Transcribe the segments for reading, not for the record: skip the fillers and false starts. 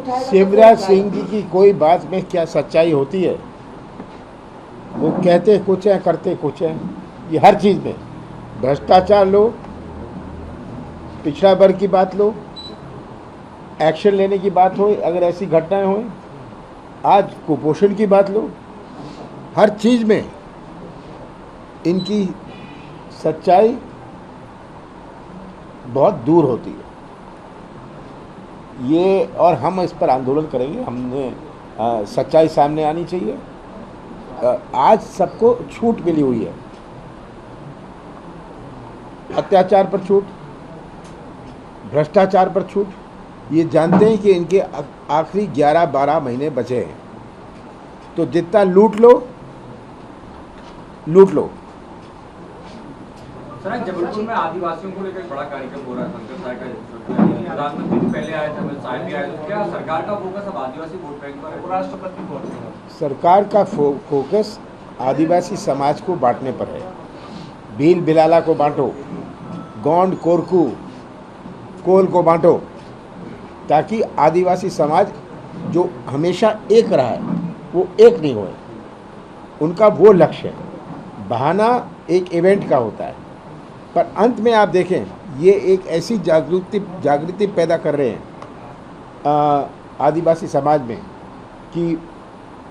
उठाएगा। शिवराज सिंह जी की कोई बात में क्या सच्चाई होती है? वो कहते कुछ है, करते कुछ है। ये हर चीज़ में भ्रष्टाचार लो, पिछड़ा वर्ग की बात लो, एक्शन लेने की बात हो, अगर ऐसी घटनाएं हो, आज कुपोषण की बात लो, हर चीज़ में इनकी सच्चाई बहुत दूर होती है। ये और हम इस पर आंदोलन करेंगे। हमने सच्चाई सामने आनी चाहिए। आज सबको छूट मिली हुई है, अत्याचार पर छूट, भ्रष्टाचार पर छूट। ये जानते हैं कि इनके आखिरी 11-12 महीने बचे हैं, तो जितना लूट लो लूट लो। सर, जबलपुर में आदिवासियों को लेकर बड़ा कार्यक्रम हो रहा है। शंकर साय का प्रधानमंत्री भी पहले आए थे, अमित शाह भी आए थे। क्या सरकार का फोकस अब आदिवासी वोट बैंक पर है? उपराष्ट्रपति बोल रहे हैं सरकार का फोकस आदिवासी समाज को बांटने पर है। भील बिलाला को बांटो, गोंड कोरकू कोल को बांटो, ताकि आदिवासी समाज जो हमेशा एक रहा है वो एक नहीं होए। उनका वो लक्ष्य है। बहाना एक इवेंट का होता है, पर अंत में आप देखें ये एक ऐसी जागृति पैदा कर रहे हैं आदिवासी समाज में कि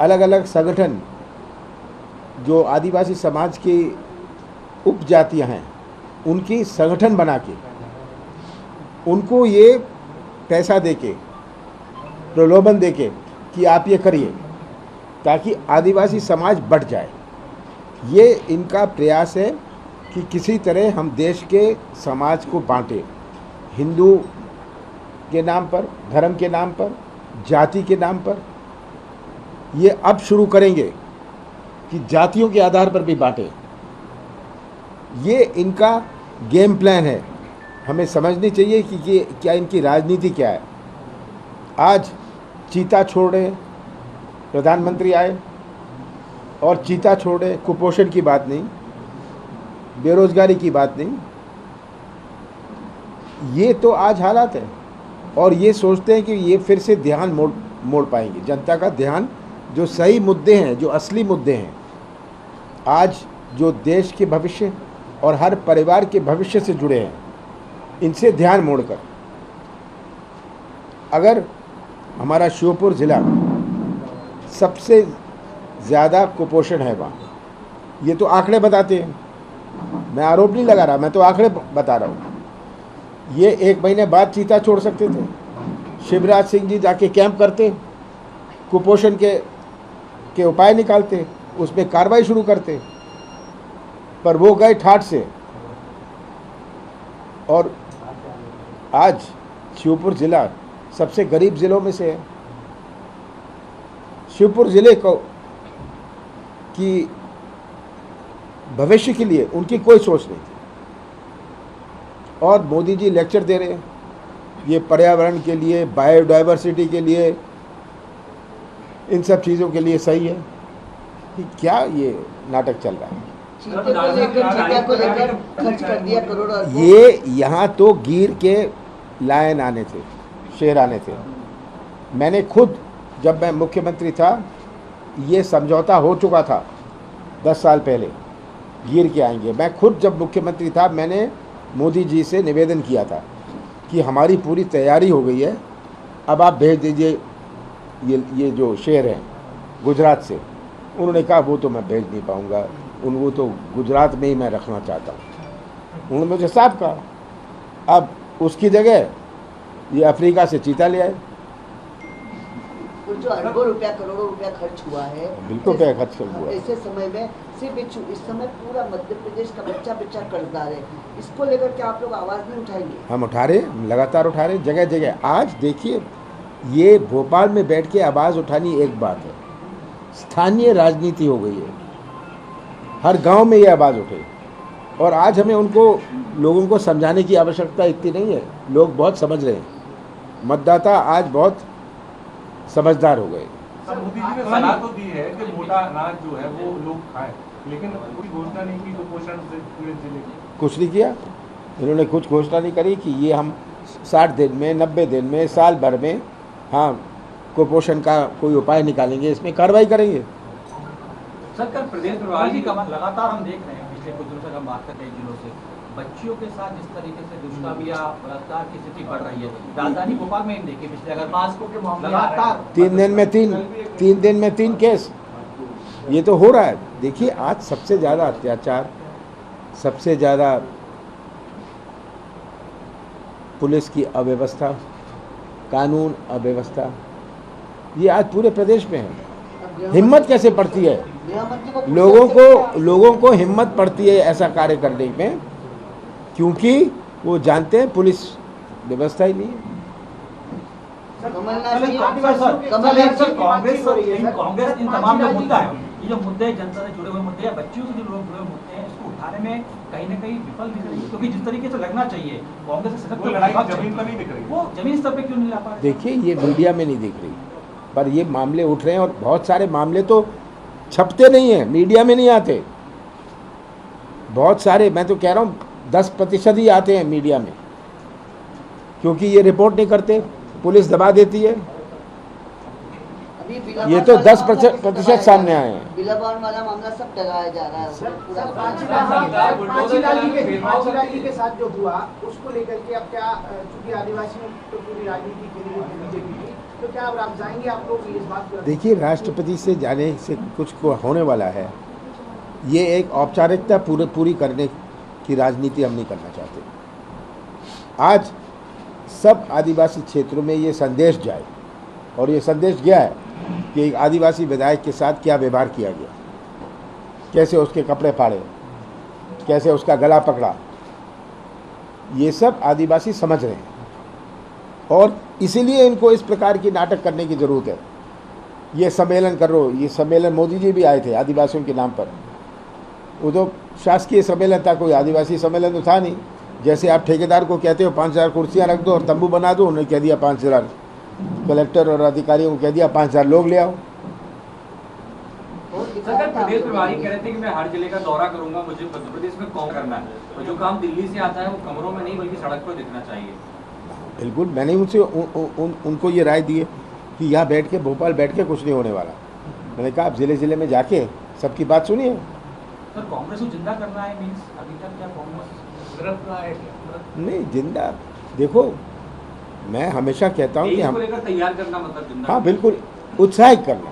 अलग अलग संगठन जो आदिवासी समाज की उपजातियां हैं उनकी संगठन बना के उनको ये पैसा देके, प्रलोभन देके कि आप ये करिए ताकि आदिवासी समाज बढ़ जाए। ये इनका प्रयास है कि किसी तरह हम देश के समाज को बांटें, हिंदू के नाम पर, धर्म के नाम पर, जाति के नाम पर। ये अब शुरू करेंगे कि जातियों के आधार पर भी बांटें। ये इनका गेम प्लान है। हमें समझनी चाहिए कि ये क्या, इनकी राजनीति क्या है। आज चीता छोड़ रहे, प्रधानमंत्री आए और चीता छोड़ रहे, कुपोषण की बात नहीं, बेरोजगारी की बात नहीं। ये तो आज हालात है और ये सोचते हैं कि ये फिर से ध्यान मोड़ पाएंगे जनता का ध्यान। जो सही मुद्दे हैं, जो असली मुद्दे हैं, आज जो देश के भविष्य और हर परिवार के भविष्य से जुड़े हैं, इनसे ध्यान मोड़कर अगर हमारा श्योपुर ज़िला सबसे ज़्यादा कुपोषण है वहाँ, ये तो आंकड़े बताते हैं, मैं आरोप नहीं लगा रहा, मैं तो आंकड़े बता रहा हूँ। ये 1 महीने बाद चीता छोड़ सकते थे। शिवराज सिंह जी जाके कैंप करते, कुपोषण के उपाय निकालते, उसमें कार्रवाई शुरू करते, पर वो गए ठाठ से। और आज श्योपुर ज़िला सबसे गरीब ज़िलों में से है। श्योपुर ज़िले को की भविष्य के लिए उनकी कोई सोच नहीं थी, और मोदी जी लेक्चर दे रहे हैं ये पर्यावरण के लिए, बायोडाइवर्सिटी के लिए, इन सब चीज़ों के लिए सही है कि क्या ये नाटक चल रहा है। चीता को लेकर खर्च कर दिया करोड़ों। ये यहाँ तो गिर के लायन आने थे, शेर आने थे। मैंने खुद, जब मैं मुख्यमंत्री था, ये समझौता हो चुका था 10 साल पहले, गिर के आएंगे। मैं खुद जब मुख्यमंत्री था, मैंने मोदी जी से निवेदन किया था कि हमारी पूरी तैयारी हो गई है, अब आप भेज दीजिए ये जो शेर हैं गुजरात से। उन्होंने कहा वो तो मैं भेज नहीं पाऊँगा, वो तो गुजरात में ही मैं रखना चाहता हूँ। उन्होंने मुझे साफ कहा। अब उसकी जगह ये अफ्रीका से चीता ले आए। जो अरबों रुपया, करोड़ों रुपया खर्च हुआ है, बिल्कुल क्या खर्च हुआ है। ऐसे समय में सिर्फ इस समय पूरा मध्य प्रदेश का बच्चा कर्जदार है। इसको लेकर क्या आप लोग आवाज़ नहीं उठाएंगे? हम उठा रहे, लगातार उठा रहे, जगह जगह। आज देखिए, ये भोपाल में बैठ के आवाज़ उठानी एक बात है, स्थानीय राजनीति हो गई है। हर गांव में ये आवाज़ उठे, और आज हमें लोगों को समझाने की आवश्यकता इतनी नहीं है। लोग बहुत समझ रहे हैं, मतदाता आज बहुत समझदार हो गए। मोदी जी ने सलाह तो दी है कि मोटा अनाज जो है वो लोग खाएं, लेकिन कोई घोषणा नहीं की कुपोषण से पीड़ित जिले की। कुछ नहीं किया इन्होंने, कुछ घोषणा नहीं करी कि ये हम 60 दिन में, 90 दिन में, साल भर में, हाँ कुपोषण का कोई उपाय निकालेंगे, इसमें कार्रवाई करेंगे। सर कल प्रदेश प्रभारी प्रभारी का लगातार हम देख रहे हैं पिछले कुछ दिनों से हम बात करते हैं जिलों से बच्चियों के साथ जिस तरीके से दुष्कर्म या बलात्कार की स्थिति बढ़ रही है। राजधानी भोपाल में हम देखिए पिछले अगर मास्को के मामले लगातार 3 दिन में 3 केस, ये तो हो रहा है। देखिए आज सबसे ज़्यादा अत्याचार, सबसे ज़्यादा पुलिस की अव्यवस्था, कानून अव्यवस्था, ये आज पूरे प्रदेश में है। हिम्मत कैसे पड़ती है लोगों को हिम्मत पड़ती है ऐसा कार्य करने में, क्योंकि वो जानते हैं पुलिस व्यवस्था ही नहीं है। कांग्रेस इन तमाम जो मुद्दा है, ये जो मुद्दे जनता से जुड़े हुए मुद्दे या बच्चियों से जो लोग जुड़े हुए मुद्दे हैं, इसको उठाने में कहीं ना कहीं विफल दिख रही है, क्योंकि जिस तरीके से लगना चाहिए कांग्रेस से सशक्त लड़ाई जमीन पर नहीं दिख रही, वो जमीन स्तर पे क्यों नहीं ला पा रहे? देखिए ये मीडिया में नहीं दिख रही, पर ये मामले उठ रहे हैं और बहुत सारे मामले तो छपते नहीं हैं, मीडिया में नहीं आते। बहुत सारे, मैं तो कह रहा हूँ 10% ही आते हैं मीडिया में, क्योंकि ये रिपोर्ट नहीं करते, पुलिस दबा देती है। ये तो 10% सामने आए हैं। बिलाबान वाला मामला सब डराया जा रहा है। पांचीलाल के साथ जो हुआ उसको लेकर के अब क्या, चूंकि आदिवासियों तो पूरी राजनीति के लिए बीजेपी की, तो क्या अब आप जाएंगे आप लोग इस बात को? देखिए राष्ट्रपति से जाने से कुछ को होने वाला है, ये एक औपचारिकता पूरी करने की राजनीति हम नहीं करना चाहते। आज सब आदिवासी क्षेत्रों में ये संदेश जाए, और ये संदेश गया है कि एक आदिवासी विधायक के साथ क्या व्यवहार किया गया, कैसे उसके कपड़े फाड़े, कैसे उसका गला पकड़ा, ये सब आदिवासी समझ रहे हैं, और इसीलिए इनको इस प्रकार की नाटक करने की ज़रूरत है। ये सम्मेलन करो, ये सम्मेलन मोदी जी भी आए थे आदिवासियों के नाम पर, वो तो शासकीय सम्मेलन था, कोई आदिवासी सम्मेलन तो था नहीं। जैसे आप ठेकेदार को कहते हो 5000 कुर्सियाँ रख दो और तंबू बना दो, उन्होंने कह दिया 5000, कलेक्टर और अधिकारियों को कह दिया 5000 लोग ले आओ। सर प्रदेश प्रभारी कह रहे थे कि मैं हर जिले का दौरा करूंगा, मुझे मध्य प्रदेश में कौन करना है, और जो काम दिल्ली से आता है वो कमरों में नहीं बल्कि सड़क पर दिखना चाहिए। बिल्कुल, मैंने उनसे उनको ये राय दी है कि यहाँ बैठ के, भोपाल बैठ के कुछ नहीं होने वाला। मैंने कहा आप ज़िले ज़िले में जाके सबकी बात सुनिए। सर कांग्रेस को जिंदा करना है मींस अभी तक क्या कांग्रेस नहीं जिंदा, देखो मैं हमेशा कहता हूँ कि हम लेकर तैयार करना मतलब जिंदा, हाँ बिल्कुल उत्साहित करना।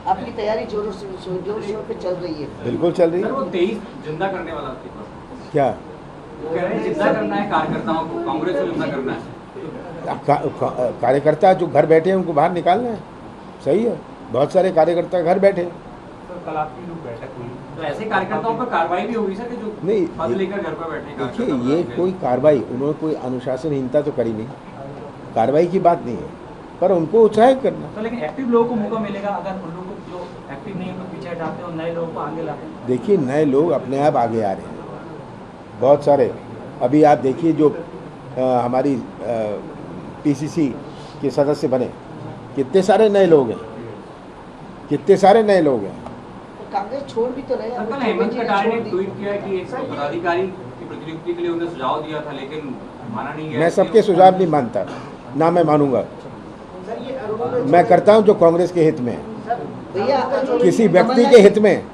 आपकी तैयारी जोरों शोर पे चल रही है? बिल्कुल चल रही सर वो है। 23 जिंदा करने वाला क्या वो कह रहे हैं जिंदा करना है कार्यकर्ताओं को, कांग्रेस को जिंदा करना है। कार्यकर्ता जो घर बैठे हैं उनको बाहर निकालना है, सही है। बहुत सारे कार्यकर्ता घर बैठे हैं। कल आपकी जो बैठक हुई, तो ऐसे कार्यकर्ताओं पर कार्रवाई भी होगी सर कि जो नहीं, पद लेकर घर पर बैठे देखिए कार्यकर्ता ये बन गए। कोई कार्रवाई, उन्होंने कोई अनुशासनहीनता तो करी नहीं, कार्रवाई की बात नहीं है, पर उनको उत्साहित करना। तो लेकिन एक्टिव लोगों को मौका मिलेगा अगर उन लोगों को जो एक्टिव नहीं है पीछे हटाते हैं और नए लोगों को आगे लाते हैं। देखिए नए लोग अपने आप आगे आ रहे हैं, बहुत सारे। अभी आप देखिए जो हमारी पीसीसी के सदस्य बने, कितने सारे नए लोग हैं, कितने सारे नए लोग हैं। तो कांग्रेस छोड़ भी तो रहे हैं। कल हेमंत कटारे ने ट्वीट किया कि एक पदाधिकारी की प्रतिनियुक्ति के लिए उन्हें सुझाव दिया था लेकिन माना नहीं गया। मैं सबके सुझाव नहीं मानता, ना मैं मानूंगा। सर ये अरुणोदय मैं करता हूं जो कांग्रेस के हित में है, भैया किसी व्यक्ति के हित में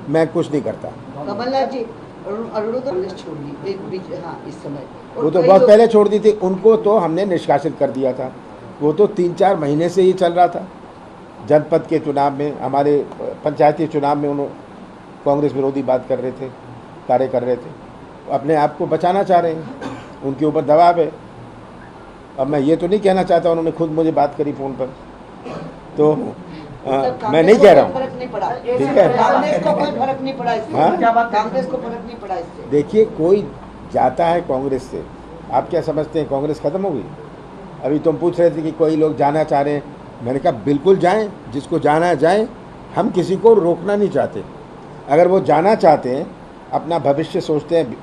मैं कुछ नहीं करता। कमलनाथ जी अरुणोदय कांग्रेस छोड़ दी हाँ इस समय, और वो तो कई बहुत लोग- पहले छोड़ दी थी, उनको तो हमने निष्कासित कर दिया था। वो तो 3-4 महीने से ही चल रहा था। जनपद के चुनाव में, हमारे पंचायती चुनाव में उन्होंने कांग्रेस विरोधी बात कर रहे थे, कार्य कर रहे थे, अपने आप को बचाना चाह रहे हैं, उनके ऊपर दबाव है। अब मैं ये तो नहीं कहना चाहता, उन्होंने खुद मुझे बात करी फ़ोन पर, तो मैं नहीं कह रहा हूँ, फर्क नहीं पड़ा, ठीक है। कांग्रेस को कोई फर्क नहीं पड़ा इससे। हाँ? क्या बात, कांग्रेस को फर्क नहीं पड़ा इससे। देखिए कोई जाता है कांग्रेस से, आप क्या समझते हैं कांग्रेस ख़त्म हो गई? अभी तुम पूछ रहे थे कि कोई लोग जाना चाह रहे हैं, मैंने कहा बिल्कुल जाएं, जिसको जाना है जाएं, हम किसी को रोकना नहीं चाहते। अगर वो जाना चाहते हैं, अपना भविष्य सोचते हैं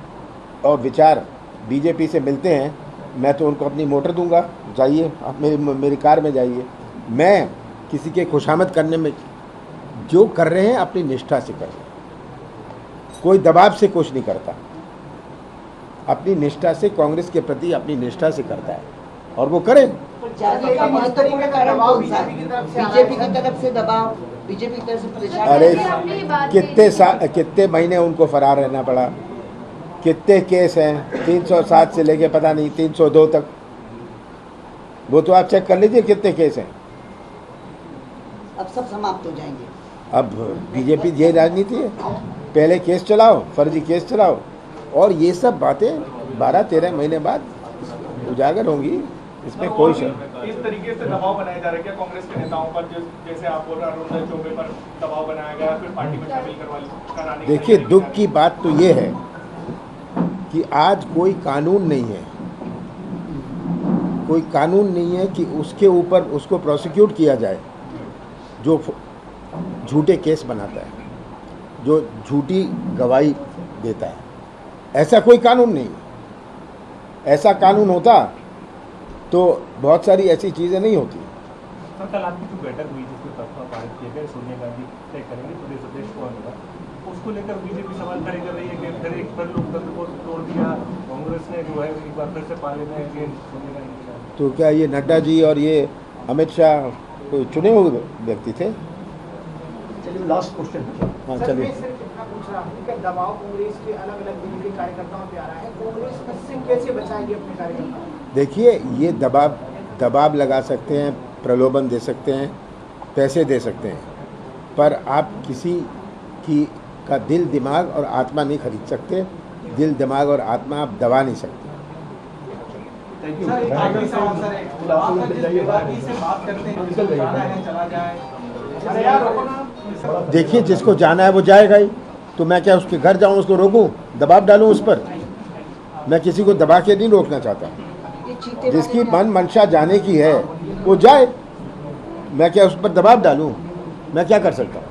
और विचार बीजेपी से मिलते हैं, मैं तो उनको अपनी मोटर दूंगा, जाइए आप मेरी कार में जाइए। मैं किसी के खुशामद करने में, जो कर रहे हैं अपनी निष्ठा से कर रहे हैं, कोई दबाव से कुछ नहीं करता, अपनी निष्ठा से, कांग्रेस के प्रति अपनी निष्ठा से करता है। और वो करें। ज्यादा का महत्वपूर्ण कारण कौन सा है? बीजेपी की तरफ से दबाव, बीजेपी की तरफ से परेशान। अरे कितने महीने उनको फरार रहना पड़ा, कितने केस हैं, 307 से लेके पता नहीं 302 तक, वो तो आप चेक कर लीजिए कितने केस हैं। अब सब समाप्त हो जाएंगे। अब बीजेपी ये राजनीति है, पहले केस चलाओ, फर्जी केस चलाओ, और ये सब बातें 12-13 महीने बाद उजागर होंगी, इसमें कोई शक। इस तरीके से दबाव बनाया जा रहा है क्या कांग्रेस के नेताओं पर, जैसे आप बोल रहे हैं अरुण चौबे पर दबाव बनाया गया, फिर पार्टी में शामिल कराने? देखिए, दुख की बात तो ये है कि आज कोई कानून नहीं है, कोई कानून नहीं है कि उसके ऊपर उसको प्रोसिक्यूट किया जाए जो झूठे केस बनाता है, जो झूठी गवाही देता है। ऐसा कोई कानून नहीं है। ऐसा कानून होता तो बहुत सारी ऐसी चीज़ें नहीं होती। सर, कल आपकी जो बैठक हुई जिसमें प्रस्ताव पारित किया गया, सोनिया गांधी तय करेंगे प्रदेश अध्यक्ष कौन होगा, उसको लेकर बीजेपी सवाल खड़े कर रही है कि फिर एक बार लोकतंत्र को तोड़ दिया कांग्रेस ने, जो है एक बार फिर से पाले में सोनिया गांधी। तो क्या ये नड्डा जी और ये अमित शाह कोई चुने हुए व्यक्ति थे? चलिए लास्ट क्वेश्चन। हाँ, सर, चलिए। मैं सिर्फ इतना पूछ रहा हूँ कि दबाव कांग्रेस के अलग अलग दिल्ली के कार्यकर्ताओं पे आ रहा है, कांग्रेस इससे कैसे बचाएगी अपने कार्यकर्ताओं? देखिए, ये दबाव लगा सकते हैं, प्रलोभन दे सकते हैं, पैसे दे सकते हैं, पर आप किसी की का दिल, दिमाग और आत्मा नहीं खरीद सकते। दिल, दिमाग और आत्मा आप दबा नहीं सकते। सर, एक आखिरी सवाल सर, एक आप जिस विभागी से बात करते हैं, जिसको जाना है चला जाए। अरे यार रोको ना। देखिए, जिसको जाना है वो जाएगा ही, तो मैं क्या उसके घर जाऊं, उसको रोकूं, दबाव डालूं उस पर? मैं किसी को दबा के नहीं रोकना चाहता। ये चीते जिसकी वाले मन मंशा जाने की है वो जाए, मैं क्या उस पर दबाव डालूं? मैं क्या कर सकता हूँ?